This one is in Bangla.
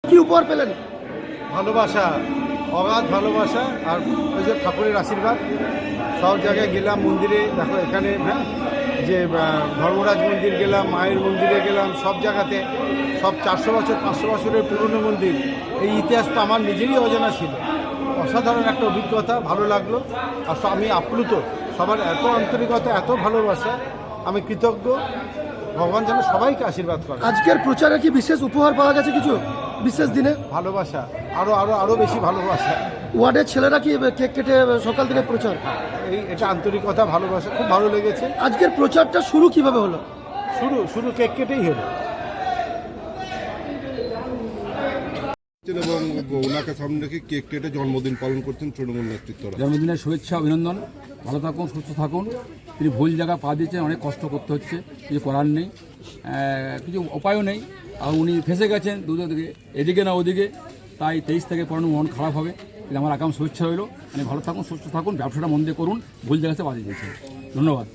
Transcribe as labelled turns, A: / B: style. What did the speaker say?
A: কি উপহার পেলেন?
B: ভালোবাসা, অগাধ ভালোবাসা, আর ওই যে ঠাকুরের আশীর্বাদ। সব জায়গায় গেলাম, মন্দিরে দেখো এখানে, হ্যাঁ, যে ধর্মরাজ মন্দির গেলাম, মায়ের মন্দিরে গেলাম, সব জায়গাতে, সব 400 বছর 500 বছরের পুরনো মন্দির। এই ইতিহাস তো আমার নিজেরই অজানা ছিল। অসাধারণ একটা অভিজ্ঞতা, ভালো লাগলো। আর আমি আপ্লুত, সবার এত আন্তরিকতা, এত ভালোবাসা, আমি কৃতজ্ঞ। ভগবান যেন সবাইকে আশীর্বাদ করে।
A: আজকের প্রচারে কি বিশেষ উপহার পাওয়া গেছে কিছু বিশেষ দিনে?
B: ভালোবাসা, আরও আরও আরও বেশি ভালোবাসা।
A: ওয়ার্ডের ছেলেরা কি কেক কেটে সকাল থেকে প্রচার?
B: এটা আন্তরিকতা, ভালোবাসা, খুব ভালো লেগেছে।
A: আজকের প্রচারটা শুরু কিভাবে হলো?
B: শুরু কেক কেটেই হলো।
C: এবং ওনাকে সামনে রেখে কেক কেটে জন্মদিন পালন করছেন তৃণমূল নেতৃত্বরা।
D: জন্মদিনের শুভেচ্ছা, অভিনন্দন। ভালো থাকুন, সুস্থ থাকুন। তিনি ভুল জায়গা পা দিয়েছেন, অনেক কষ্ট করতে হচ্ছে, কিছু করার নেই, কিছু উপায়ও নেই। আর উনি ফেসে গেছেন দুটো দিকে, এদিকে না ওদিকে। তাই 23 থেকে পড়ানো মন খারাপ হবে। কিন্তু আমার আগাম শুভেচ্ছা রইল। মানে ভালো থাকুন, সুস্থ থাকুন, ব্যবসাটা মন দিয়ে করুন, ভুল জায়গাতে পা দিয়েছেন। ধন্যবাদ।